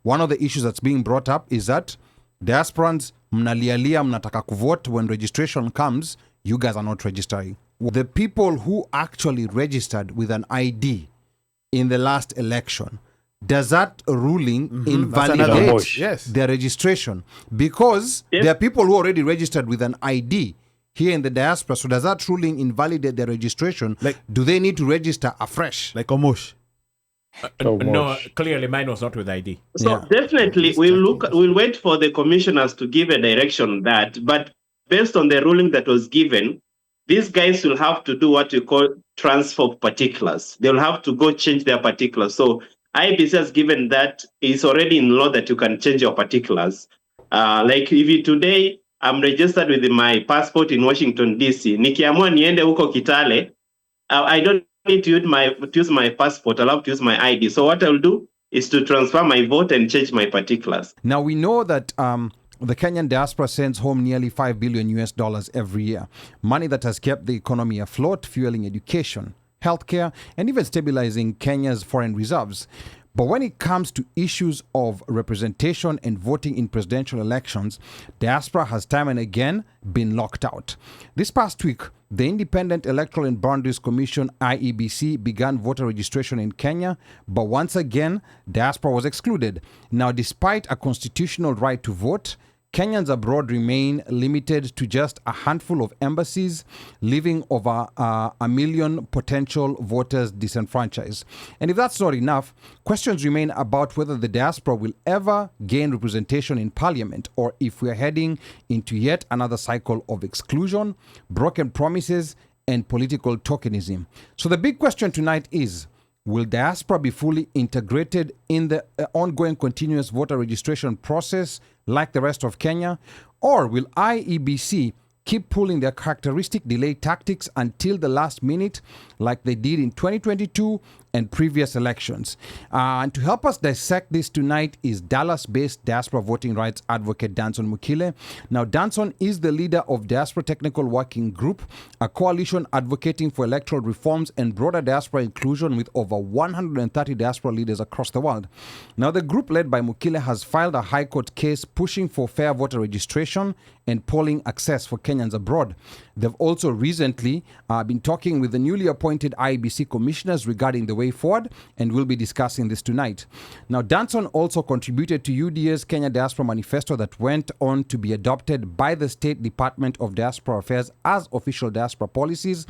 one of the issues that's being brought up is that diasporans, mnalialia, mnataka kuvote, when registration comes, you guys are not registering. The people who actually registered with an ID in the last election, does that ruling invalidate their registration? Because there are people who already registered with an ID here in the diaspora. So does that ruling invalidate their registration? Do they need to register afresh? Like Omosh? No, clearly mine was not with ID. So definitely we'll wait for the commissioners to give a direction on that. But based on the ruling that was given, these guys will have to do what you call transfer of particulars. They'll have to go change their particulars. So IEBC has given that it's already in law that you can change your particulars. Like if you today, I'm registered with my passport in Washington, D.C. Nikiamua niende huko Kitale, I don't need to use my passport. I'll have to use my ID. So what I'll do is to transfer my vote and change my particulars. Now we know that the Kenyan diaspora sends home nearly $5 billion every year. Money that has kept the economy afloat, fueling education, healthcare, and even stabilizing Kenya's foreign reserves. But when it comes to issues of representation and voting in presidential elections, diaspora has time and again been locked out. This past week, the Independent Electoral and Boundaries Commission, IEBC, began voter registration in Kenya, but once again, diaspora was excluded. Now, despite a constitutional right to vote, Kenyans abroad remain limited to just a handful of embassies, leaving over a million potential voters disenfranchised. And if that's not enough, questions remain about whether the diaspora will ever gain representation in parliament, or if we are heading into yet another cycle of exclusion, broken promises, and political tokenism. So the big question tonight is, will diaspora be fully integrated in the ongoing continuous voter registration process like the rest of Kenya? Or will IEBC keep pulling their characteristic delay tactics until the last minute like they did in 2022 and previous elections? And to help us dissect this tonight is Dallas-based diaspora voting rights advocate Danson Mukile. Now, Danson is the leader of Diaspora Technical Working Group, a coalition advocating for electoral reforms and broader diaspora inclusion with over 130 diaspora leaders across the world. Now, the group led by Mukile has filed a high court case pushing for fair voter registration and polling access for Kenyans abroad. They've also recently been talking with the newly appointed IEBC commissioners regarding the way forward, and we'll be discussing this tonight. Now, Danson also contributed to UDA's Kenya Diaspora Manifesto that went on to be adopted by the State Department of Diaspora Affairs as official diaspora policies.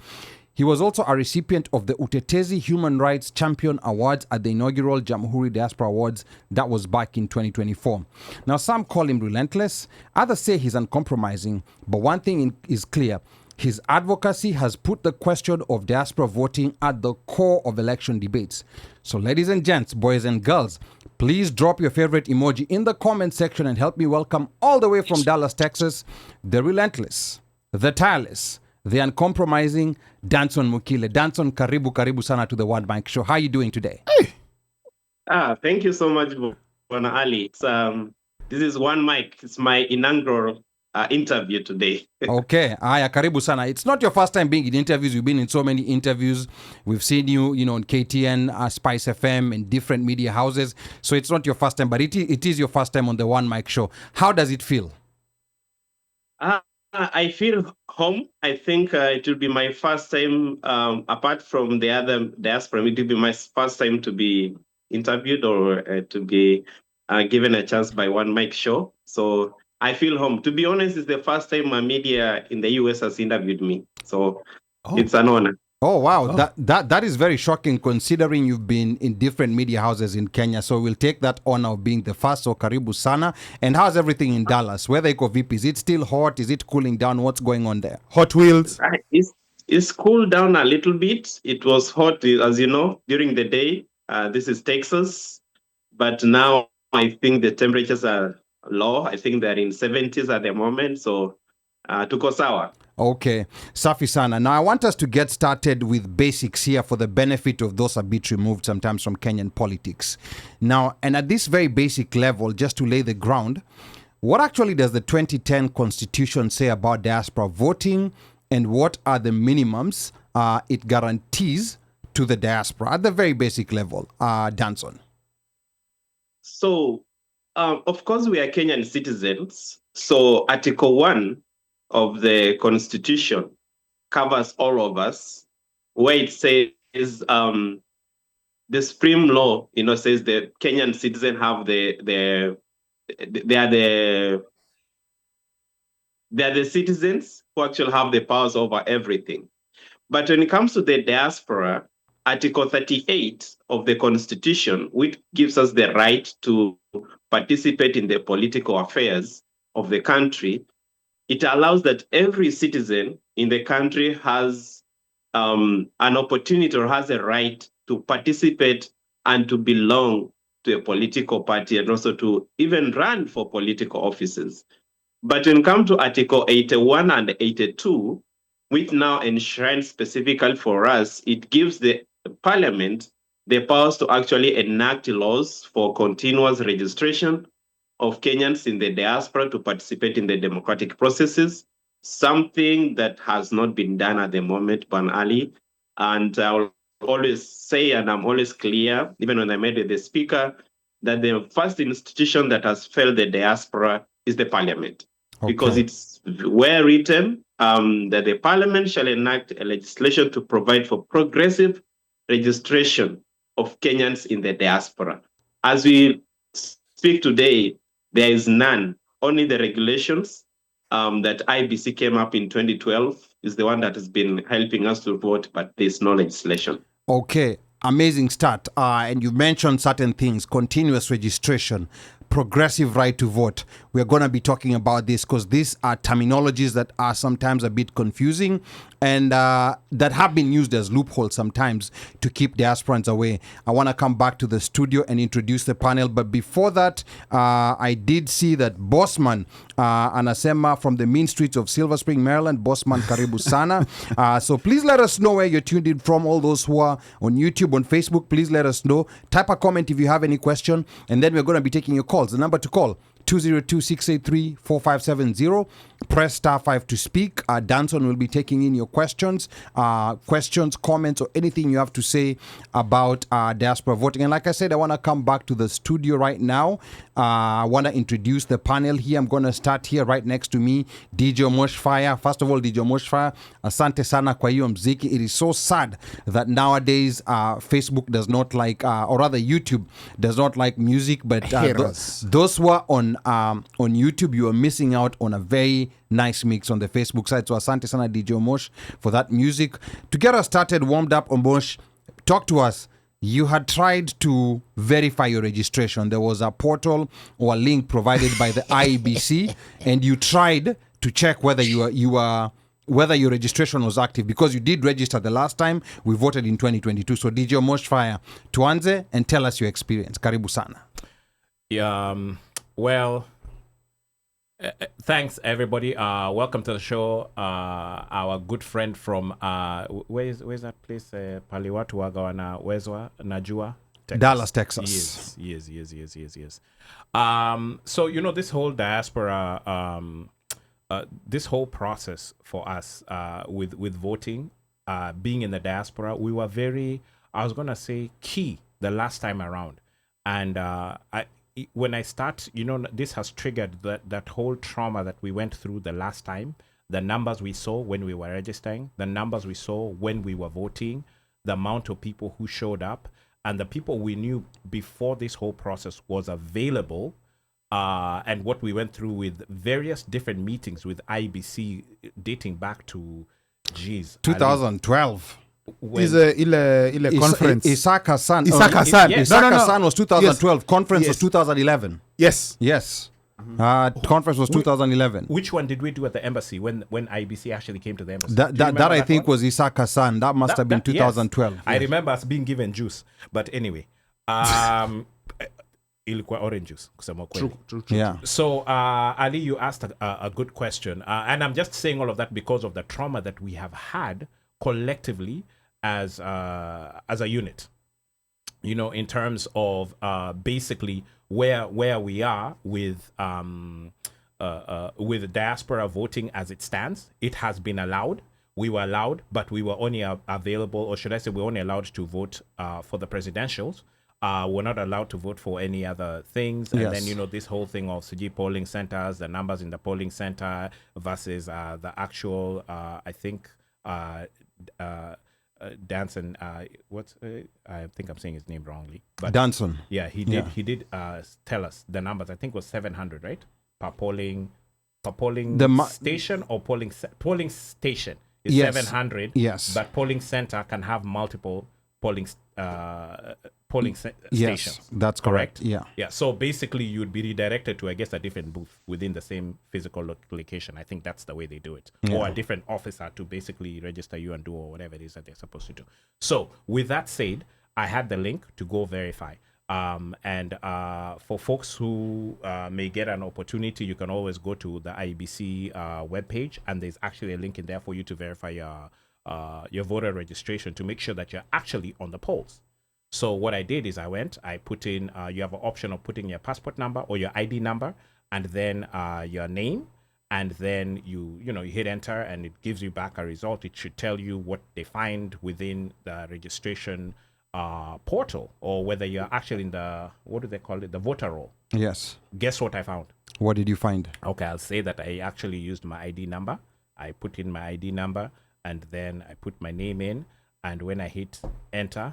He was also a recipient of the Utetezi Human Rights Champion Awards at the inaugural Jamhuri Diaspora Awards that was back in 2024. Now, some call him relentless, others say he's uncompromising, but one thing is clear. His advocacy has put the question of diaspora voting at the core of election debates. So, ladies and gents, boys and girls, please drop your favorite emoji in the comment section and help me welcome all the way from Dallas, Texas, the relentless, the tireless, the uncompromising Danson Mukile. Danson, karibu sana to the OneMic Show. How are you doing today? Hey. Thank you so much, Bwana Ali. This is OneMic. It's my inaugural interview today. Okay, aya, karibu sana. It's not your first time being in interviews. You've been in so many interviews. We've seen you, on KTN, Spice FM, and different media houses. So it's not your first time, but it is your first time on the OneMic Show. How does it feel? I feel home. I think it will be my first time, apart from the other diaspora, it will be my first time to be interviewed or to be given a chance by OneMic Show. So I feel home. To be honest, it's the first time a media in the US has interviewed me. So It's an honor. Oh, wow. Oh. That is very shocking considering you've been in different media houses in Kenya. So we'll take that honor of being the first. So karibu sana. And how's everything in Dallas? Weather iko vipi? Is it still hot? Is it cooling down? What's going on there? Hot Wheels? It's cooled down a little bit. It was hot, as you know, during the day. This is Texas. But now I think the temperatures are low. I think they're in 70s at the moment. So tuko sawa. Okay, safi sana. Now I want us to get started with basics here for the benefit of those a bit removed sometimes from Kenyan politics. Now, and at this very basic level, just to lay the ground, what actually does the 2010 Constitution say about diaspora voting, and what are the minimums it guarantees to the diaspora at the very basic level? Danson. So of course, we are Kenyan citizens. So Article 1 of the Constitution covers all of us, where it says the supreme law, says the Kenyan citizen have they are the citizens who actually have the powers over everything. But when it comes to the diaspora, Article 38 of the Constitution, which gives us the right to participate in the political affairs of the country, it allows that every citizen in the country has an opportunity or has a right to participate and to belong to a political party and also to even run for political offices. But when it comes to Article 81 and 82, which now enshrine specifically for us, it gives the parliament the powers to actually enact laws for continuous registration of Kenyans in the diaspora to participate in the democratic processes, something that has not been done at the moment, Ban Ali. And I'll always say, and I'm always clear, even when I met with the speaker, that the first institution that has failed the diaspora is the parliament. Okay. Because it's well written that the parliament shall enact a legislation to provide for progressive registration of Kenyans in the diaspora. As we speak today, there is none. Only the regulations that IEBC came up in 2012 is the one that has been helping us to vote, but there's no legislation. Okay, amazing start. And you mentioned certain things, continuous registration, progressive right to vote. We're going to be talking about this because these are terminologies that are sometimes a bit confusing and that have been used as loopholes sometimes to keep diasporans away. I want to come back to the studio and introduce the panel. But before that, I did see that Bossman anasema from the mean streets of Silver Spring, Maryland. Bossman, karibu sana. So please let us know where you're tuned in from. All those who are on YouTube, on Facebook, please let us know. Type a comment if you have any question. And then we're going to be taking your calls. The number to call, 202-683-4570. Press star 5 to speak. Danson will be taking in your questions, comments, or anything you have to say about diaspora voting. And like I said, I want to come back to the studio right now. I want to introduce the panel here. I'm going to start here right next to me, DJ Moshfire. First of all, DJ Moshfire, asante sana kwa hiyo mziki. It is so sad that nowadays Facebook does not like, or rather YouTube does not like music, but those who are on YouTube, you are missing out on a very nice mix on the Facebook side. So asante sana DJ Mosh for that music. To get us started, warmed up, Mosh, talk to us. You had tried to verify your registration. There was a portal or a link provided by the IEBC, and you tried to check whether whether your registration was active, because you did register the last time we voted in 2022. So DJ Moshfire, tuanze and tell us your experience. Karibu sana. Well, thanks everybody. Welcome to the show. Our good friend from where's that place? Paliwatu wagawana wezwa Najua, Texas. Dallas, Texas. Yes. So this whole diaspora, this whole process for us with voting, being in the diaspora, we were very, I was gonna say, key the last time around, and when I start, this has triggered that whole trauma that we went through the last time. The numbers we saw when we were registering, the numbers we saw when we were voting, the amount of people who showed up, and the people we knew before this whole process was available, and what we went through with various different meetings with IEBC dating back to, 2012. ile conference. Isaac Hassan. Isaac Hassan. Yes. Isaac Hassan was 2012. Yes. Conference was 2011. Yes. Conference was 2011. Which one did we do at the embassy when IEBC actually came to the embassy? That I think was Isaac Hassan. That must have been 2012. Yes. I remember us being given juice. But anyway, ilikuwa orange juice. True. Yeah. So Ali, you asked a good question, and I'm just saying all of that because of the trauma that we have had collectively as a unit, in terms of basically where we are with diaspora voting as it stands. It has been allowed. We were allowed, but we were only available, or should I say, we were only allowed to vote for the presidentials We're not allowed to vote for any other things. And then, Yes. you know, this whole thing of CG polling centers, the numbers in the polling center versus the actual, I think, Danson, I think I'm saying his name wrongly. But Danson. yeah, he did tell us the numbers. I think it was 700, right? Per polling station or polling station is Yes. 700. Yes. But polling center can have multiple polling Yes, stations. that's correct. Yeah. Yeah. So basically, you'd be redirected to, I guess, a different booth within the same physical location. I think that's the way they do it, or a different officer to basically register you and do or whatever it is that they're supposed to do. So with that said, I had the link to go verify. And for folks who may get an opportunity, you can always go to the IEBC webpage, and there's actually a link in there for you to verify your voter registration to make sure that you're actually on the polls. So what I did is I put in, you have an option of putting your passport number or your ID number, and then your name, and then you hit enter, and it gives you back a result. It should tell you what they find within the registration portal, or whether you're actually in the, what do they call it, the voter roll. Yes. Guess what I found? What did you find? Okay, I'll say that I actually used my ID number. I put in my ID number, and then I put my name in, and when I hit enter,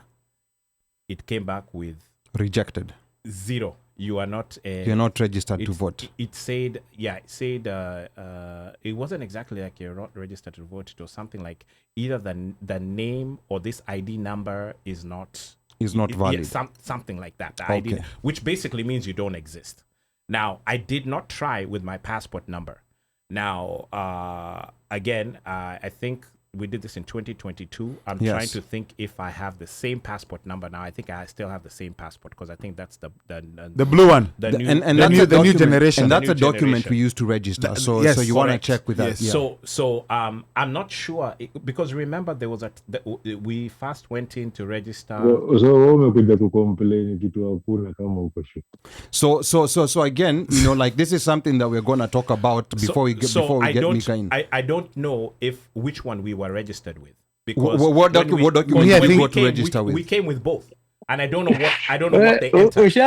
it came back with Rejected. 0. You are not. You're not registered to vote. It said, it wasn't exactly like you're not registered to vote. It was something like either the name or this ID number is not valid. Yeah, something like that. The ID, which basically means you don't exist. Now, I did not try with my passport number. Now, again, I think we did this in 2022. I'm trying to think if I have the same passport number now. I think I still have the same passport, because I think that's the blue one, the new generation, and that's a document generation we use to register. So you want to check with that. Yes. Yeah. So I'm not sure, because remember there was we first went in to register. So again, like, this is something that we're going to talk about before we get Mika in. I don't know which one we were registered with, because what document did you go to register with? We came with both, and I don't know what they entered. You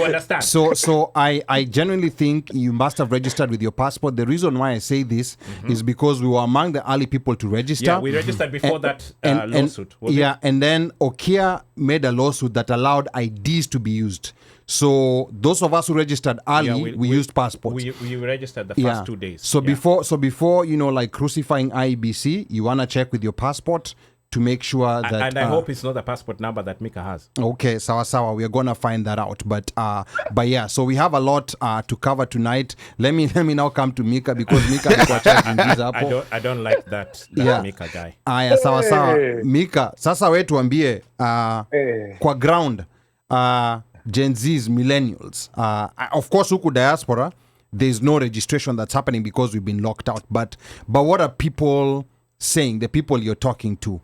understand? So I genuinely think you must have registered with your passport. The reason why I say this is because we were among the early people to register. Yeah, we registered before lawsuit. And then Okia made a lawsuit that allowed IDs to be used. So those of us who registered early, we used passports. We registered the first 2 days. So before like crucifying IEBC, you wanna check with your passport to make sure that. And I hope it's not the passport number that Mika has. Okay, sawa. We are gonna find that out. But yeah. So we have a lot to cover tonight. Let me now come to Mika, because Mika I don't like that Mika guy. Aya, sawa. Mika, sasa we tuambie kwa ground. Gen Zs, millennials. Of course, huku diaspora, there's no registration that's happening because we've been locked out. But what are people saying, the people you're talking to?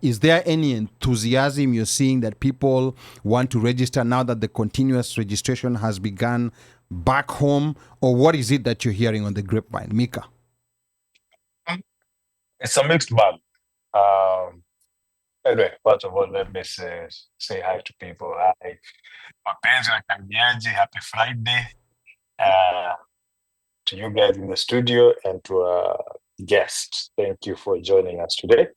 Is there any enthusiasm you're seeing that people want to register now that the continuous registration has begun back home? Or what is it that you're hearing on the grapevine? Mika? It's a mixed bag. Anyway, first of all, let me say hi to people. Hi. Mapenzi wa Kambiaji, happy Friday to you guys in the studio and to our guests. Thank you for joining us today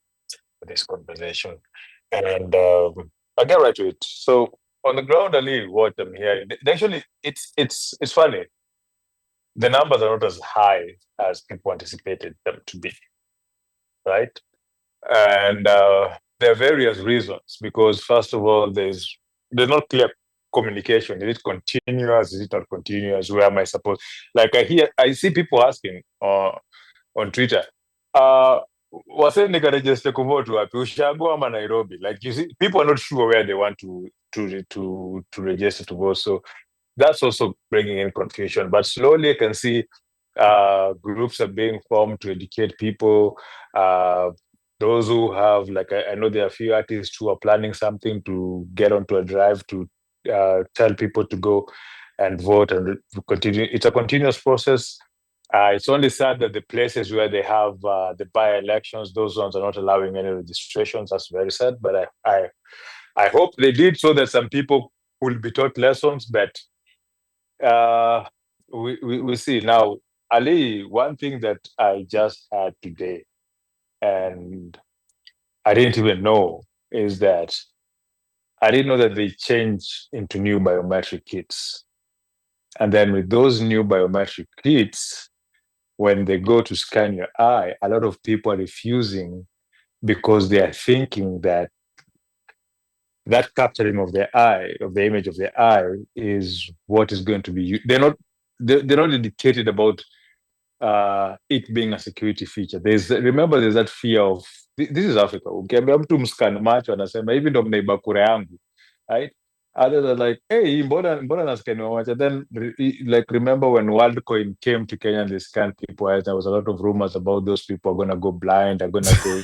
for this conversation. And I'll get right to it. So on the ground, Ali, what I'm hearing, actually, it's funny. The numbers are not as high as people anticipated them to be, right? And there are various reasons, because first of all, there's not clear communication. Is it continuous? Is it not continuous? Where am I supposed? Like I see people asking on Twitter, wasende register kuvote wapi, Ushago ama Nairobi? Like, you see, people are not sure where they want to register to vote. So that's also bringing in confusion. But slowly I can see groups are being formed to educate people. Those who have, like, I know there are a few artists who are planning something to get onto a drive to tell people to go and vote and continue. It's a continuous process. It's only sad that the places where they have the by-elections, those ones are not allowing any registrations. That's very sad. But I hope they did so that some people will be taught lessons. But we see now, Ali. One thing that I just had today, and I didn't even know, is that I didn't know that they change into new biometric kits, and then with those new biometric kits, when they go to scan your eye, a lot of people are refusing because they are thinking that that capturing of their eye, of the image of their eye, is what is going to be. They're not educated about it being a security feature. Remember, there's that fear of this is Africa. Ukiambia mtu mscan macho anasema hivi ndo mnaiba kura yangu, right? Others are like, hey, mbona naskaniwa macho? Then like remember when WorldCoin came to Kenya and they scanned people, there was a lot of rumors about those people are gonna go blind, are gonna go.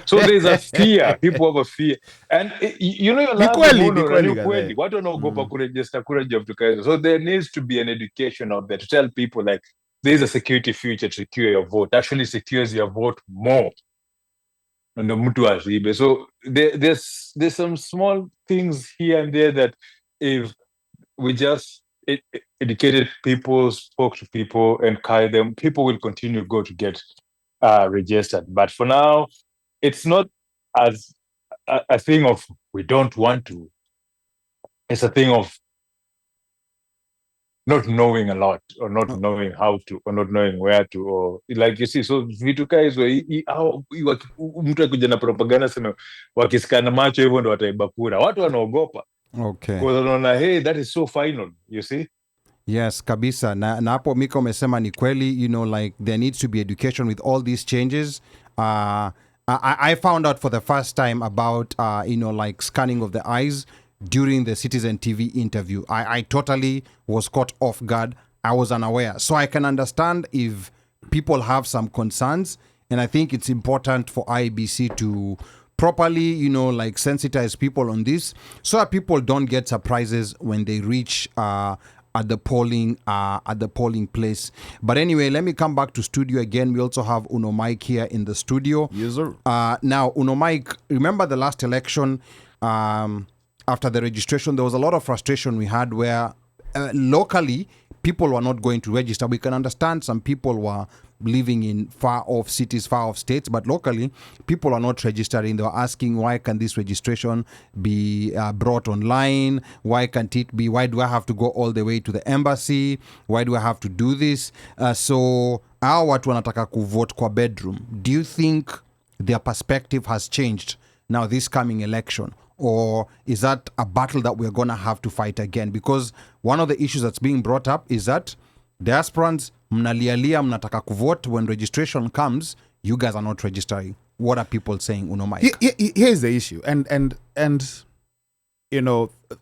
So there's a fear. People have a fear, and you're Ni kweli, kweli. Watu wanaogopa kuregister kura job to. So there needs to be an education out there to tell people like, there's a security feature to secure your vote. Actually secures your vote more. So there's some small things here and there that if we just educated people, spoke to people, and carry them, people will continue to go to get registered. But for now, it's not as a thing of we don't want to. It's a thing of not knowing a lot, or not knowing how to, or not knowing where to, or like you see. So vitu kaa hizo mtu akuja na propaganda sema wakiskana macho hivyo ndo wataiba kura, watu wanaogopa. Okay. Kwa wanaona hey, that is so final, you see. Yes, kabisa. Na hapo Mika umesema ni kweli, like there needs to be education with all these changes. I found out for the first time about, like scanning of the eyes during the Citizen TV interview. I totally was caught off guard. I was unaware. So I can understand if people have some concerns. And I think it's important for IEBC to properly, like sensitize people on this so that people don't get surprises when they reach at the polling place. But anyway, let me come back to studio again. We also have UNOMic here in the studio. Yes, sir. Now, UNOMic, remember the last election, after the registration, there was a lot of frustration we had where locally people were not going to register. We can understand some people were living in far-off cities, far-off states, but locally people are not registering. They were asking, why can this registration be brought online? Why can't it be? Why do I have to go all the way to the embassy? Why do I have to do this? So hao watu wanataka kuvote kwa bedroom. Do you think their perspective has changed now this coming election? Or is that a battle that we're going to have to fight again? Because one of the issues that's being brought up is that diasporans, mnalialia, mnataka kuvote. When registration comes, you guys are not registering. What are people saying, UNOMic? Here's the issue. And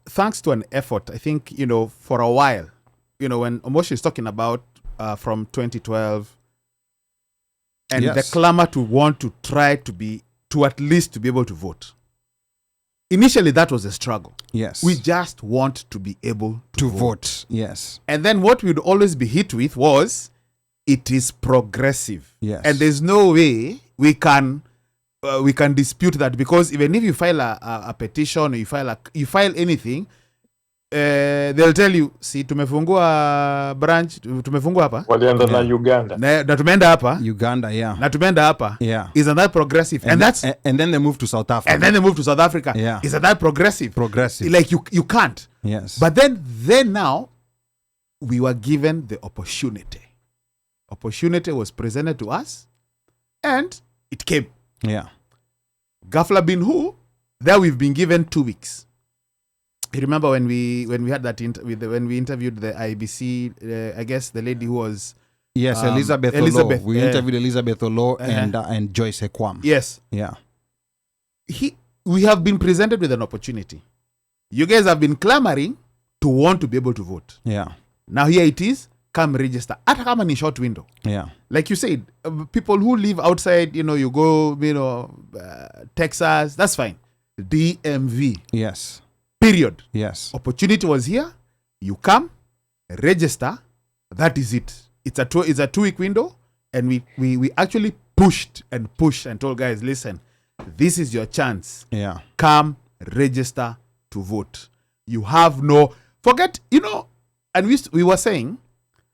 thanks to an effort, I think, for a while, when Omoshi is talking about from 2012, and yes, the clamor to want to try to at least to be able to vote. Initially, that was a struggle. Yes. We just want to be able to vote. Yes. And then what we'd always be hit with was, it is progressive. Yes. And there's no way we can dispute that, because even if you file a petition, or you file anything, they'll tell you, see, tumefungua branch, tumefungua hapa. Walianza na Uganda. Na tumeenda hapa. Uganda, yeah. Na tumeenda hapa. Yeah. Isn't that progressive? And then they move to South Africa. And then they move to South Africa. Yeah. Isn't that progressive? Progressive. Like you can't. Yes. But then now, we were given the opportunity. Opportunity was presented to us, and it came. Yeah. Ghafla bin who? There we've been given 2 weeks. You remember when we had that when we interviewed the IEBC, I guess the lady who was Elizabeth Olo. We interviewed Elizabeth Olo and Joyce Ekwam. Yes. Yeah. We have been presented with an opportunity. You guys have been clamoring to want to be able to vote. Yeah. Now here it is. Come register. Hata kama ni short window. Yeah. Like you said, people who live outside, you go, Texas, that's fine. DMV. Yes. Period. Yes. Opportunity was here. You come, register. That is it. It's a 2-week window, and we actually pushed and told guys, listen, this is your chance. Yeah. Come register to vote. You have no forget, and we were saying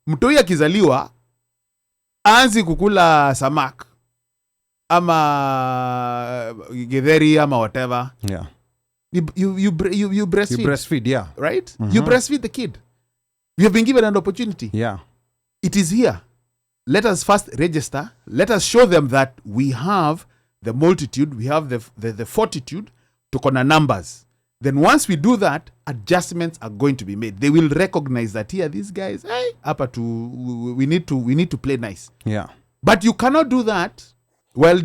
mtoi akizaliwa anzi kukula samak ama githeri ama whatever. Yeah. You breastfeed. You breastfeed, yeah. Right? You breastfeed the kid. We have been given an opportunity. Yeah. It is here. Let us first register. Let us show them that we have the multitude, we have the fortitude to corner numbers. Then once we do that, adjustments are going to be made. They will recognize that here, these guys, we need to play nice. Yeah. But you cannot do that while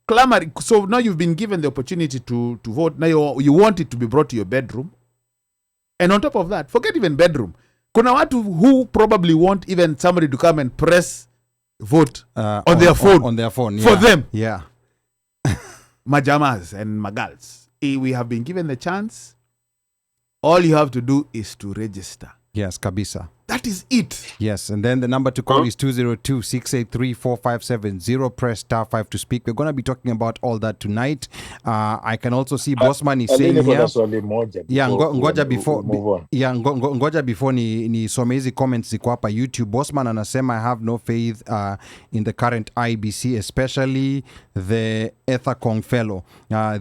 clamoring. So now you've been given the opportunity to vote. Now you want it to be brought to your bedroom. And on top of that, forget even bedroom. Kuna watu who probably want even somebody to come and press vote on their phone. On their phone, yeah. For them. Yeah. Majamas and magals. We have been given the chance. All you have to do is to register. Yes, kabisa. That is it. Yes, and then the number to call is 202-683-4570. Press *5 to speak. We're going to be talking about all that tonight. I can also see Bossman is saying here. Yeah, ngoja before ngoja before ni some hizi comments ziko hapa YouTube. Bossman anasema I have no faith in the current IEBC, especially the Ethacong fellow.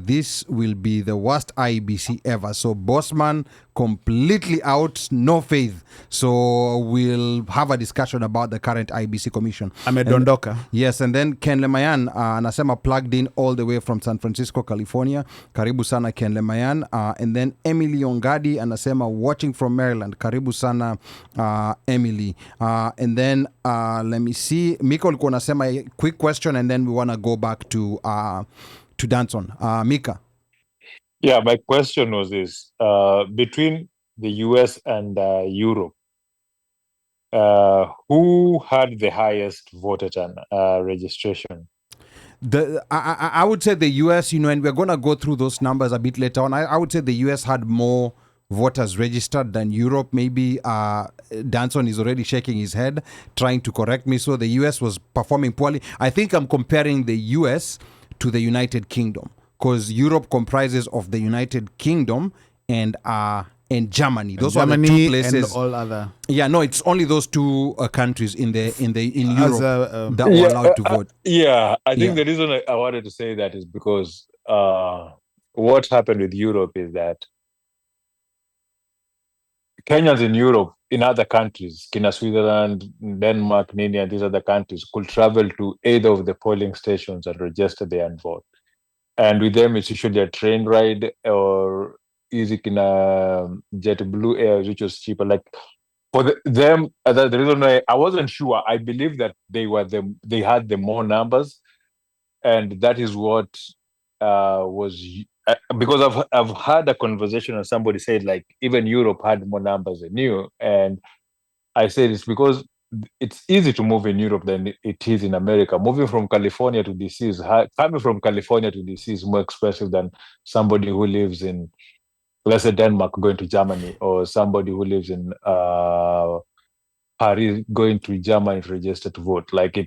This will be the worst IEBC ever. So Bossman completely out, no faith. So we'll have a discussion about the current IEBC commission. Amedondoka. Yes, and then Ken Lemayan anasema plugged in all the way from San Francisco, California. Karibu sana Ken Lemayan. And then Emily Ongadi anasema watching from Maryland. Karibu sana Emily. And then let me see. Mika ulikuwa unasema a quick question and then we want to go back to Danson. Mika. Yeah, my question was this. Between the US and Europe, who had the highest voter turn registration? I would say the US, and we're going to go through those numbers a bit later on. I would say the US had more voters registered than Europe. Maybe Danson is already shaking his head, trying to correct me. So the US was performing poorly. I think I'm comparing the US to the United Kingdom, because Europe comprises of the United Kingdom and Germany. Those are the two places. And all other. Yeah, no, it's only those two countries in Europe that were allowed to vote. I think the reason I wanted to say that is because what happened with Europe is that Kenyans in Europe, in other countries, Switzerland, Denmark, India, and these other countries, could travel to either of the polling stations and register there and vote. And with them, it's usually a train ride or easy in a JetBlue Air, which was cheaper. Like for them, the reason why I wasn't sure, I believe that they had the more numbers, and that is what was because I've had a conversation and somebody said like even Europe had more numbers than you, and I said it's because it's easy to move in Europe than it is in America. Moving from California to DC coming from California to DC is more expensive than somebody who lives in, let's say, Denmark going to Germany, or somebody who lives in Paris going to Germany to register to vote. Like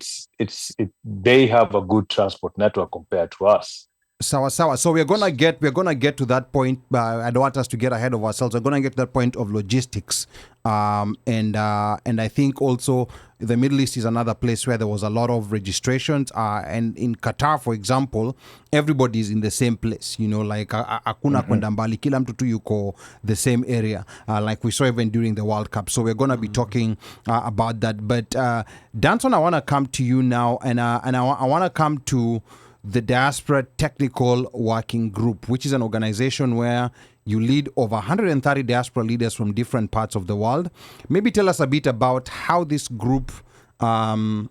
they have a good transport network compared to us. Sawa. So we're gonna get to that point. I don't want us to get ahead of ourselves. We're gonna get to that point of logistics, and I think also the Middle East is another place where there was a lot of registrations. And in Qatar, for example, everybody is in the same place. Like hakuna kwenda mbali, kila mtu tu yuko the same area. Like we saw even during the World Cup. So we're gonna be talking about that. But Danson, I want to come to you now, and I want to come to the Diaspora Technical Working Group, which is an organization where you lead over 130 diaspora leaders from different parts of the world. Maybe tell us a bit about how this group,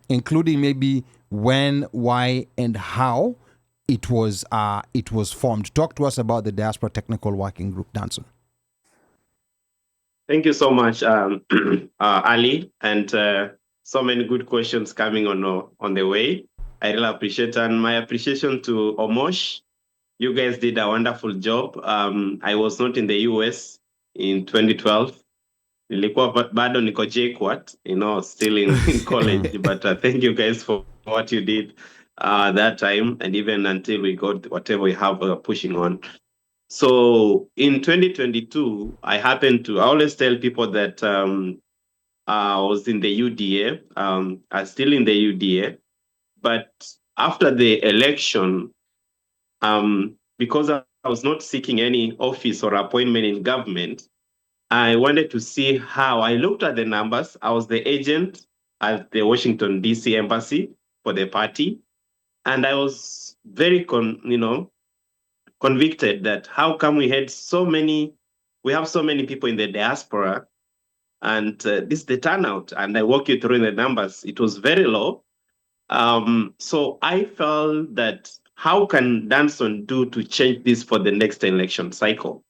including maybe when, why, and how it was formed. Talk to us about the Diaspora Technical Working Group, Danson. Thank you so much, Ali, and so many good questions coming on the way. I really appreciate, and my appreciation to Omosh. You guys did a wonderful job. I was not in the US in 2012, Nilikuwa bado niko JKUAT, still in college, but thank you guys for what you did that time, and even until we got whatever we have pushing on. So in 2022, I always tell people that I was in the UDA, I'm still in the UDA, but after the election, because I was not seeking any office or appointment in government, I wanted to see how. I looked at the numbers. I was the agent at the Washington, D.C. embassy for the party. And I was very, convicted that how come we have so many people in the diaspora, and this is the turnout. And I walk you through the numbers. It was very low. So I felt that how can Danson do to change this for the next election cycle?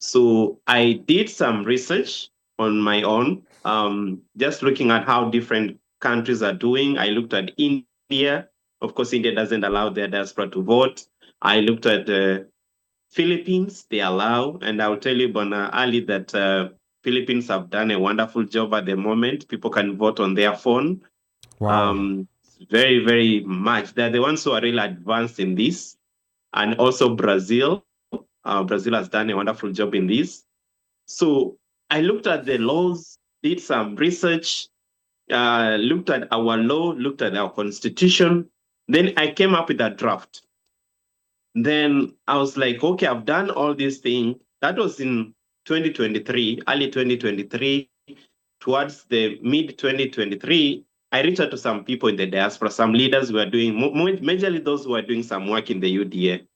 So I did some research on my own, just looking at how different countries are doing. I looked at India. Of course, India doesn't allow their diaspora to vote. I looked at the Philippines, they allow. And I'll tell you, Bwana Ali, that Philippines have done a wonderful job at the moment. People can vote on their phone. Wow. Very, very much. They're the ones who are really advanced in this. And also Brazil. Brazil has done a wonderful job in this. So I looked at the laws, did some research, looked at our law, looked at our constitution. Then I came up with a draft. Then I was like, okay, I've done all these things. That was in 2023, early 2023. Towards the mid 2023, I reached out to some people in the diaspora, some leaders who were doing, majorly those who were doing some work in the UDA.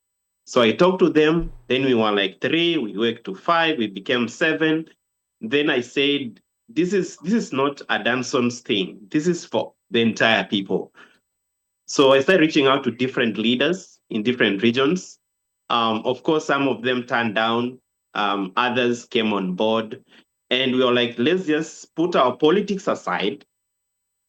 So I talked to them. Then we were like 3, we worked to 5, we became 7. Then I said, this is not a Danson's thing. This is for the entire people. So I started reaching out to different leaders in different regions. Of course, some of them turned down. Others came on board. And we were like, let's just put our politics aside.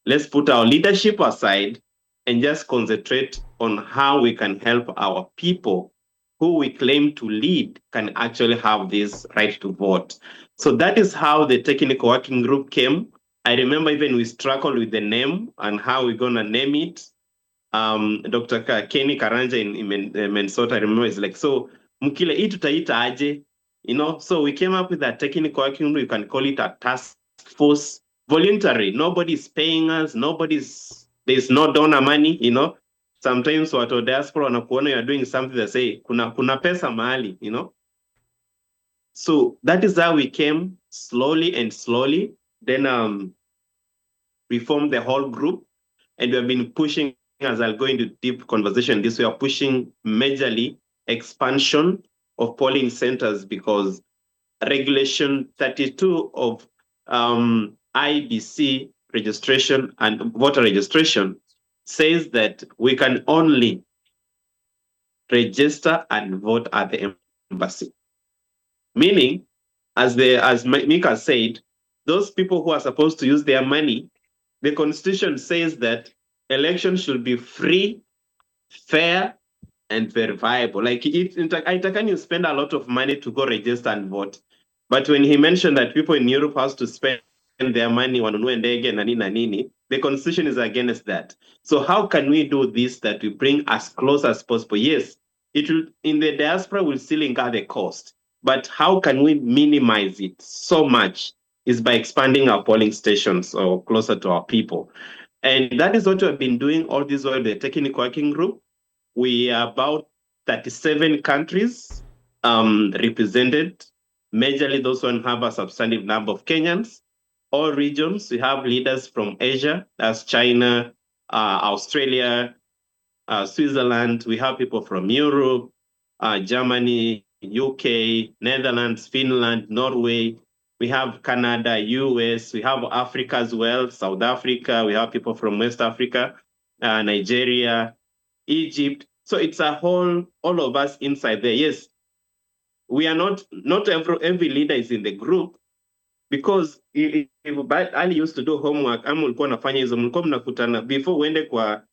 Let's put our leadership aside and just concentrate on how we can help our people who we claim to lead can actually have this right to vote. So that is how the technical working group came. I remember even we struggled with the name and how we're going to name it. Dr. Kenny Karanja in Minnesota, I remember, is like, so Mukile, hii tutaita aje? So we came up with a technical working group. You can call it a task force. Voluntary. Nobody's paying us. There's no donor money, Sometimes watu diaspora wanakuona you're doing something, they say, kuna pesa mahali, So that is how we came slowly and slowly. Then we formed the whole group, and we have been pushing, as I'll go into deep conversation, we are pushing majorly expansion of polling centers, because Regulation 32 of IEBC registration and voter registration says that we can only register and vote at the embassy. Meaning, as Mika said, those people who are supposed to use their money, the constitution says that elections should be free, fair, and verifiable. Like can you spend a lot of money to go register and vote? But when he mentioned that people in Europe has to spend their money wanunue ndege na nini na nini, the constitution is against that. So how can we do this that we bring as close as possible? Yes, it will, in the diaspora will still incur the cost, but how can we minimize it so much is by expanding our polling stations or closer to our people. And that is what we've been doing all this while, the technical working group. We are about 37 countries represented, majorly those who have a substantive number of Kenyans. All regions, we have leaders from Asia, that's China, Australia, Switzerland. We have people from Europe, Germany, UK, Netherlands, Finland, Norway. We have Canada, US. We have Africa as well, South Africa. We have people from West Africa, Nigeria, Egypt. So it's a whole, all of us inside there. Yes, we are not every leader is in the group, because if Ali used to do homework, ama ulikuwa nafanya hizo, mlikuwa mnakutana before uende kwa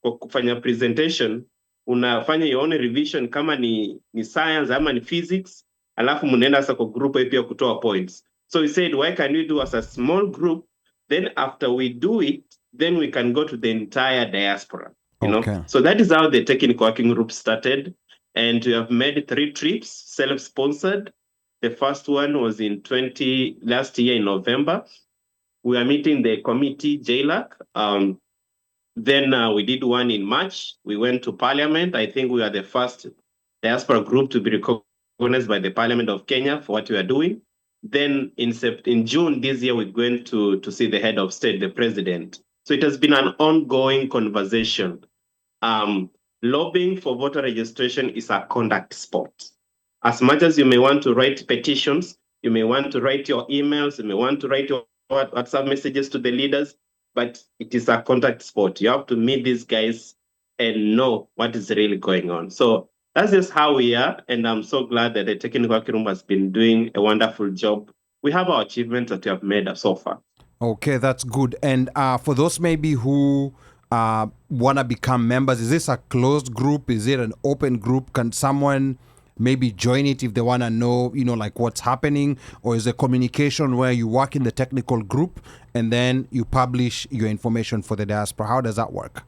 kufanya presentation, unafanya your own revision kama ni science ama ni physics, alafu mnaenda sasa kwa group pia kutoa points. So we said, why can we do as a small group? Then after we do it, then we can go to the entire diaspora. You know, so that is how the technical working group started, and we have made 3 trips, self-sponsored. The first one was last year in November. We are meeting the committee, JLAC. Then we did one in March. We went to Parliament. I think we are the first diaspora group to be recognized by the Parliament of Kenya for what we are doing. Then in June this year, we're going to see the head of state, the president. So it has been an ongoing conversation. Lobbying for voter registration is a conduct sport. As much as you may want to write petitions, you may want to write your emails, you may want to write your WhatsApp messages to the leaders, but it is a contact sport. You have to meet these guys and know what is really going on. So that's just how we are, and I'm so glad that the technical working room has been doing a wonderful job. We have our achievements that we have made so far. Okay, that's good. And for those maybe who want to become members, is this a closed group? Is it an open group? Can someone maybe join it if they want to know, like what's happening? Or is it communication where you work in the technical group and then you publish your information for the diaspora? How does that work?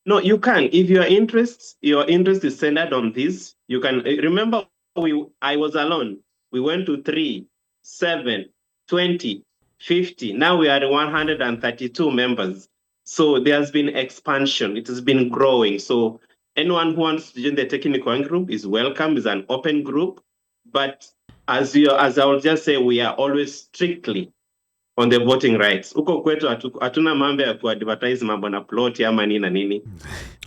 No, you can. If your interest is centered on this, you can. Remember, I was alone. We went to 3, 7, 20, 50. Now we are 132 members. So there has been expansion. It has been growing. So anyone who wants to join the technical working group is welcome. It's an open group. But as I will just say, we are always strictly on the voting rights. Huko kwetu hatuna mambo ya kuadvertise mambo na plot ama nini na nini.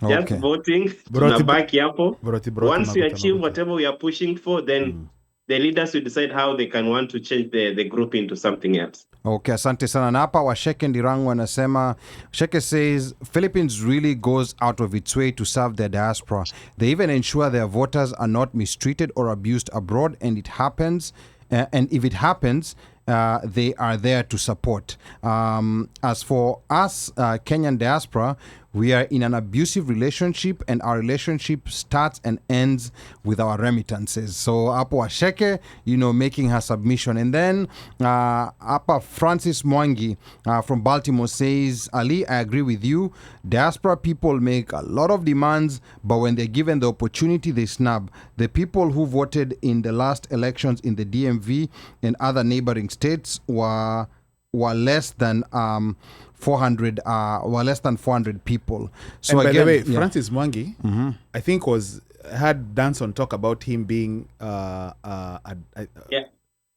Just voting, tunabaki hapo. Once we achieve whatever we are pushing for, then the leaders will decide how they can want to change the group into something else. Okay, asante sana. Na hapa Washeke Ndirangu anasema, Sheke says, Philippines really goes out of its way to serve their diaspora. They even ensure their voters are not mistreated or abused abroad, and it happens, and if it happens, they are there to support. As for us, Kenyan diaspora, we are in an abusive relationship, and our relationship starts and ends with our remittances. So, Apo Asheke, making her submission. And then, Apa Francis Mwangi from Baltimore says, Ali, I agree with you. Diaspora people make a lot of demands, but when they're given the opportunity, they snub. The people who voted in the last elections in the DMV and other neighboring states were less than 400 people. So and by again, the way, Francis Mwangi, I think had Danson talk about him being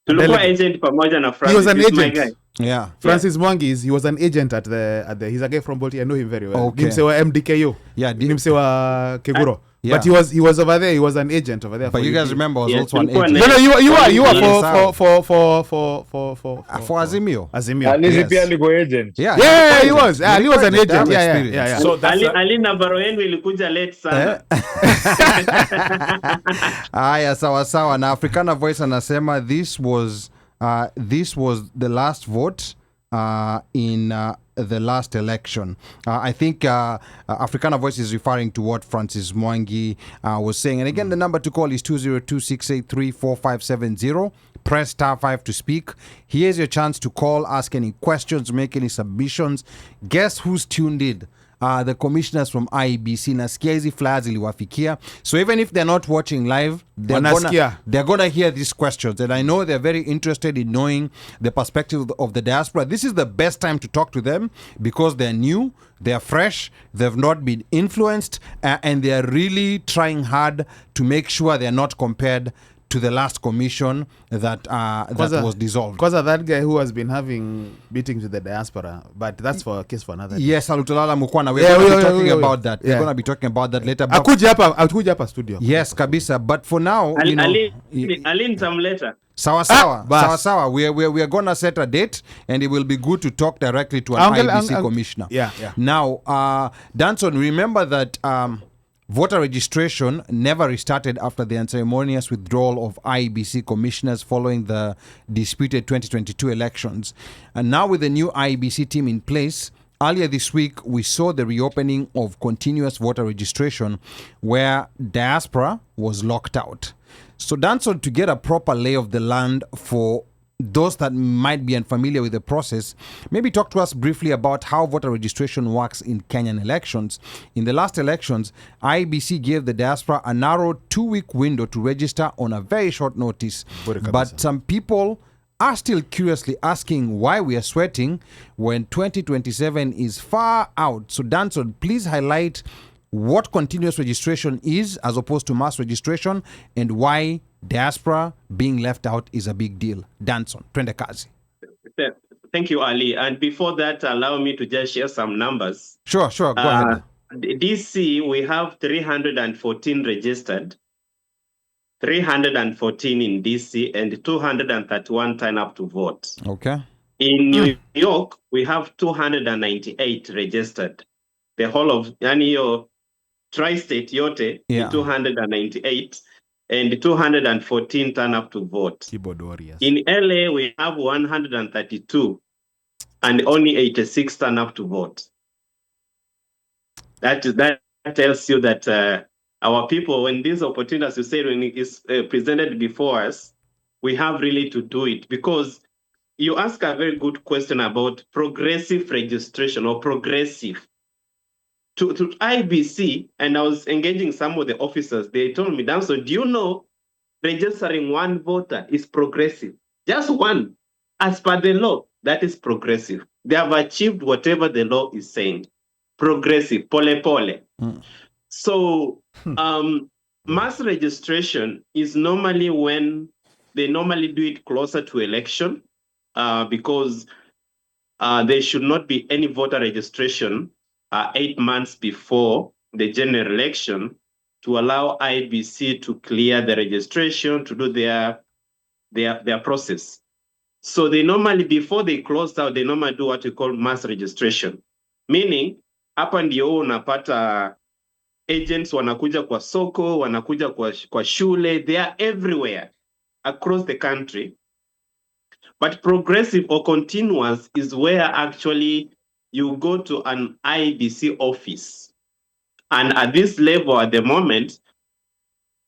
Tulikuwa agent pamoja na Francis. He was an He's my agent. guy. Yeah. Francis Mwangi he was an agent at the he's a guy from Bolti. I know him very well. Okay. Nimsewa MDKU. Yeah, Nimsewa Keguro. Yeah. But he was over there. He was an agent over there. But you guys remember I was also an tulikuwa agent. No, you are Yes, for Azimio. Azimio. Alizi pia alikuwa agent. Yeah, he was. He was an agent. Yeah. So that's Ali nambaro yenu ilikuja late sana. Aya, sawa. Na Africana Voice anasema this was the last vote in the last election. I think Africana Voice is referring to what Francis Mwangi was saying. And again, the number to call is 202-683-4570. Press *5 to speak. Here's your chance to call, ask any questions, make any submissions. Guess who's tuned in? The commissioners from IEBC. Nasikia hizi flyers iliwafikia. So even if they're not watching live, they're gonna hear these questions. And I know they're very interested in knowing the perspective of the diaspora. This is the best time to talk to them because they're new, they're fresh, they've not been influenced, and they're really trying hard to make sure they're not compared to the last commission that was dissolved. Because of that guy who has been having meetings with the diaspora, but that's for a case for another day. Yes, Alutolala Mukwana. We're going to be talking about that. We're going to be talking about that later. Akuja hapa studio. Yes, kabisa. But for now, Ali nitamleta. Sawa. We are going to set a date, and it will be good to talk directly to an IEBC commissioner. Yeah. Now, Danson, remember that voter registration never restarted after the unceremonious withdrawal of IEBC commissioners following the disputed 2022 elections. And now with the new IEBC team in place, earlier this week, we saw the reopening of continuous voter registration where diaspora was locked out. So Danson, to get a proper lay of the land for those that might be unfamiliar with the process, maybe talk to us briefly about how voter registration works in Kenyan elections. In the last elections, IEBC gave the diaspora a narrow 2-week window to register on a very short notice. But some people are still curiously asking why we are sweating when 2027 is far out. So Danson, please highlight what continuous registration is as opposed to mass registration and why diaspora being left out is a big deal. Danson, twende kazi. Thank you, Ali. And before that, allow me to just share some numbers. Sure, go ahead. DC, we have 314 registered, 314 in DC, and 231 turn up to vote. Okay. In New York, we have 298 registered. The whole of Yanio tri-state yote, 298. And 214 turn up to vote. Keyboard warriors. In LA, we have 132 and only 86 turn up to vote. That tells you that our people, when these opportunities, you say, when it is presented before us, we have really to do it. Because you ask a very good question about progressive registration or progressive. To IBC, and I was engaging some of the officers, they told me, Danson, do you know registering one voter is progressive? Just one. As per the law, that is progressive. They have achieved whatever the law is saying. Progressive, pole. So mass registration is normally when they normally do it closer to election because there should not be any voter registration 8 months before the general election to allow IEBC to clear the registration, to do their process. So they normally, before they close out, they normally do what we call mass registration. Meaning, hapa ndio unapata agents wanakuja kwa soko, wanakuja kwa shule, they are everywhere across the country. But progressive or continuous is where actually you go to an IEBC office. And at this level, at the moment,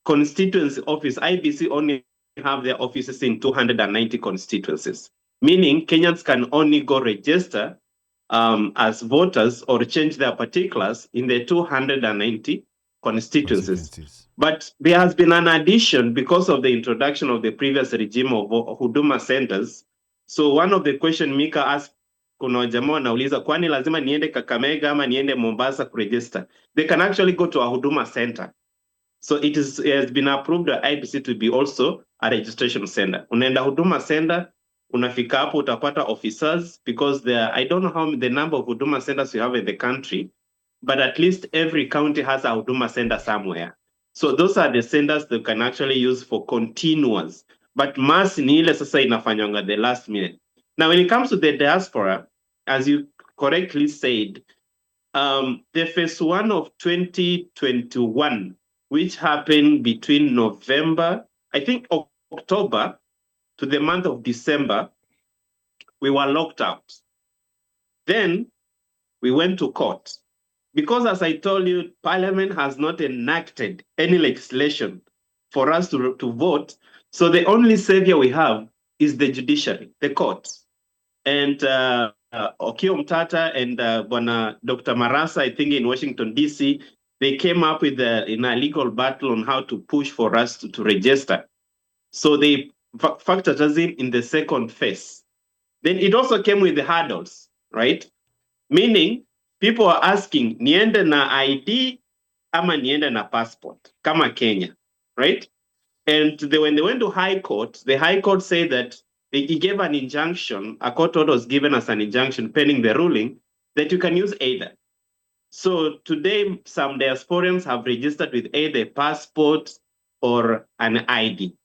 constituency office, IEBC only have their offices in 290 constituencies, meaning Kenyans can only go register as voters or change their particulars in the 290 constituencies. But there has been an addition because of the introduction of the previous regime of Huduma centers. So one of the questions Mika asked, kuna jamaa wanauliza kwani lazima niende Kakamega ama niende Mombasa kuregister? They can actually go to a Huduma center. So it has been approved by IEBC to be also a registration center. Unaenda Huduma center, unafika hapo utapata officers because I don't know how the number of Huduma centers we have in the country, but at least every county has a Huduma center somewhere. So those are the centers that can actually use for continuous. But mass ni ile sasa inafanyanga the last minute. Now, when it comes to the diaspora, as you correctly said, the phase 1 of 2021, which happened between November, I think October to the month of December, we were locked out. Then we went to court. Because as I told you, Parliament has not enacted any legislation for us to vote. So the only savior we have is the judiciary, the courts. And Okio Mtata and Dr. Marasa, I think in Washington, D.C., they came up with in a legal battle on how to push for us to register. So they factored us in the second phase. Then it also came with the hurdles, right? Meaning, people are asking, niende na ID ama niende na passport, kama Kenya, right? And when they went to High Court, the High Court said that he gave an injunction, a court order was given as an injunction pending the ruling, that you can use either. So today, some diasporians have registered with either a passport or an ID.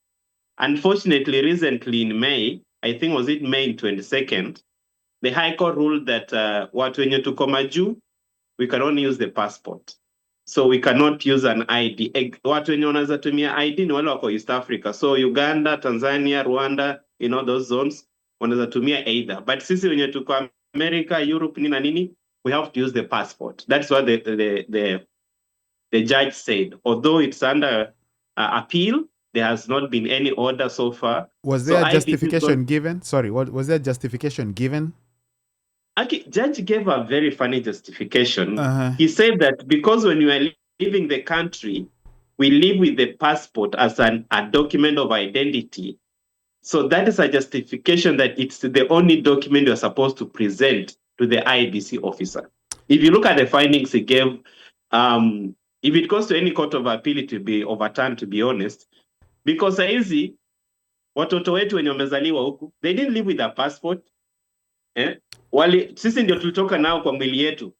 Unfortunately, recently in May, I think was it May 22nd, the High Court ruled that watu wenye tuko majuu, we can only use the passport. So we cannot use an ID. Watu wenye wanaweza tumia ID ni wale wako East Africa. So Uganda, Tanzania, Rwanda, those zones, wanaweza tumia either. But sisi wenye tuko America, Europe, nini, we have to use the passport. That's what the judge said. Although it's under appeal, There has not been any order so far. Was So there a IEBC justification given? Sorry, what was there justification given? Okay, Judge gave a very funny justification. Uh-huh. He said that because when you are leaving the country, we live with the passport as a document of identity. So that is a justification that it's the only document you're supposed to present to the IEBC officer. If you look at the findings he gave, if it goes to any court of appeal, it will be overturned, to be honest. Because saizi, watoto wetu wenye wamezaliwa huku, they didn't live with a passport. Sisi ndio tulitoka nao kwa mwili yetu.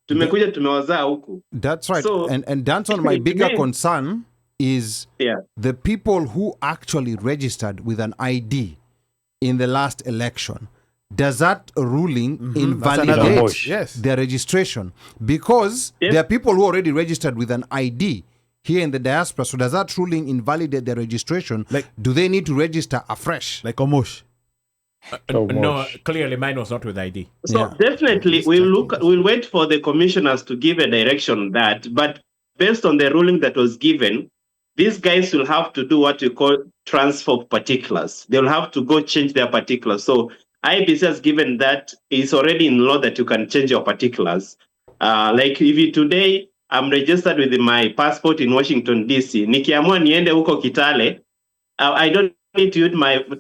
Tumekuja tumewazaa huku. That's right. So, and Danson, my bigger concern is the people who actually registered with an ID in the last election. Does that ruling invalidate their registration? Because there are people who already registered with an ID here in the diaspora. So does that ruling invalidate their registration? Like, do they need to register afresh? Like Omosh? No, clearly mine was not with ID. So definitely we'll wait for the commissioners to give a direction on that. But based on the ruling that was given, these guys will have to do what we call transfer of particulars. They'll have to go change their particulars. So IEBC has given that it's already in law that you can change your particulars. Like if you today, I'm registered with my passport in Washington, D.C. Nikiamua niende huko Kitale, I don't need to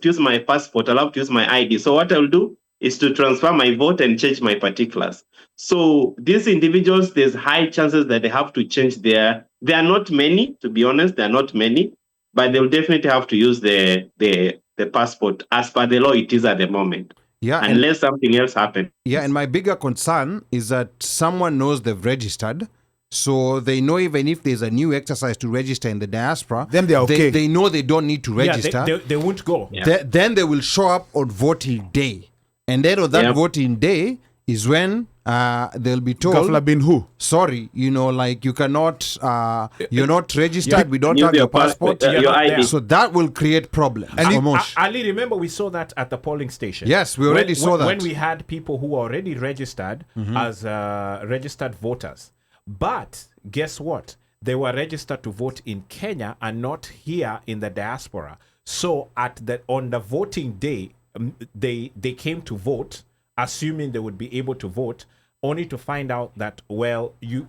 use my passport. I'll have to use my ID. So what I'll do is to transfer my vote and change my particulars. So these individuals, there's high chances that they have to change there are not many, to be honest, there are not many, but they'll definitely have to use the passport as per the law it is at the moment. Yeah, unless something else happens. Yeah, and my bigger concern is that someone knows they've registered. So they know even if there's a new exercise to register in the diaspora, then they're okay. They know they don't need to register. Yeah, they won't go. Yeah. Then they will show up on voting day. And then on that voting day is when they'll be told, Gafla bin who? Sorry, like you cannot, you're not registered, we don't have your passport. Your ID. So that will create problems. And Ali, remember we saw that at the polling station. Yes, we already saw that. When we had people who were already registered as registered voters. But guess what? They were registered to vote in Kenya and not here in the diaspora. So on the voting day, they came to vote, assuming they would be able to vote, only to find out that, well, you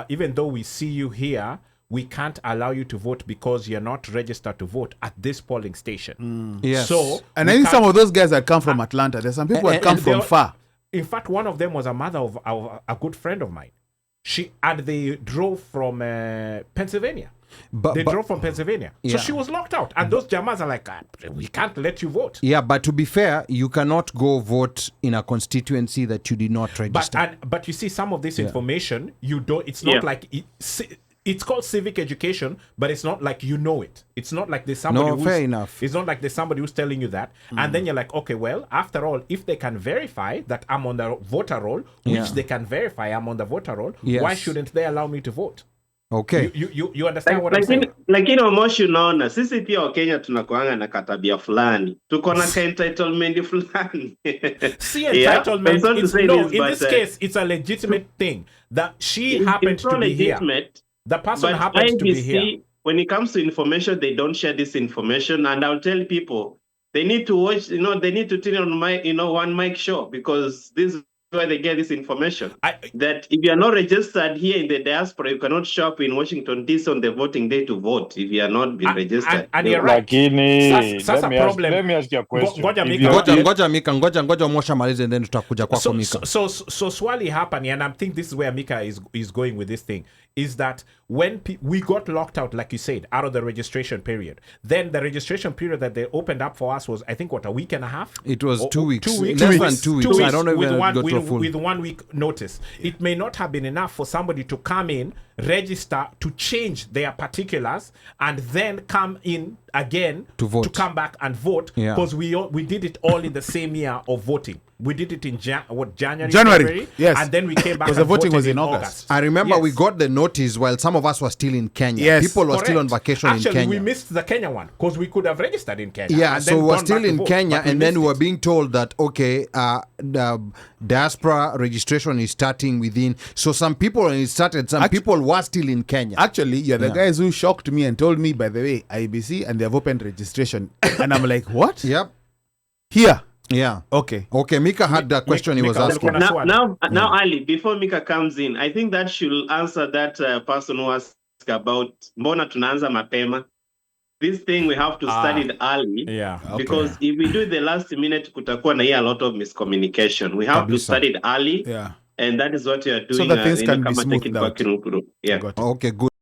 even though we see you here, we can't allow you to vote because you're not registered to vote at this polling station. Yes. So, and I think some of those guys that come from Atlanta. There's some people that come from far. In fact, one of them was a mother of a good friend of mine. They drove from Pennsylvania. They drove from Pennsylvania. So she was locked out. And those Jamas are like, we can't let you vote. Yeah, but to be fair, you cannot go vote in a constituency that you did not register. But you see, some of this information, you don't, it's not like, it's called civic education, but it's not like you know it. It's not like there's somebody fair enough. It's not like there's somebody who's telling you that. And then you're like, okay, well, after all, if they can verify that I'm on the voter roll, which they can verify I'm on the voter roll, why shouldn't they allow me to vote? Okay. You understand what I'm saying? Lakini Omoshi, unaona sisi pia Wakenya tunakuanga na katabia fulani. Tuko na entitlement fulani. See, entitlement, in this case, it's a legitimate thing that she happened to be here. The person happens to be here. When it comes to information, they don't share this information. And I'll tell people, they need to watch, they need to tune on my, OneMic Show, because this is where they get this information. That if you are not registered here in the diaspora, you cannot show up in Washington, D.C. on the voting day to vote if you are not been registered. And you're right. Let me ask you a question. Ngoja Mosha malize and then tutakuja kwako Mika. So swali hapani, and I think this is where Mika is going with this thing, is that when we got locked out, like you said, out of the registration period, then the registration period that they opened up for us was, I think, a week and a half? It was 2 weeks. 2 weeks. Less than 2 weeks. I don't know with 1 week notice. It may not have been enough for somebody to come in, register, to change their particulars, and then come in again to vote, to come back and vote, because we did it all in the same year of voting. We did it in January, February, yes, and then we came back. Because the voting was in August. I remember we got the notice while some of us were still in Kenya. Yes, people were still on vacation in Kenya. We missed the Kenya one because we could have registered in Kenya. Yeah, so we were still in Kenya, and then we were being told that diaspora registration is starting within. So some people, when it started, some people were still in Kenya. Actually, you're the guys who shocked me and told me, by the way, IEBC and they have opened registration. And I'm like, what? Yep. Here. Yeah. Okay. Okay, Mika had the question he was asking. Now, Ali, before Mika comes in, I think that should answer that person who asked about mbona tunaanza mapema. This thing we have to study it early. Yeah. Because if we do it the last minute, kutakuwa na a lot of miscommunication. We have to study it early. Yeah. And that is what you are doing. So that things can be smoothed out. Yeah. Okay, good.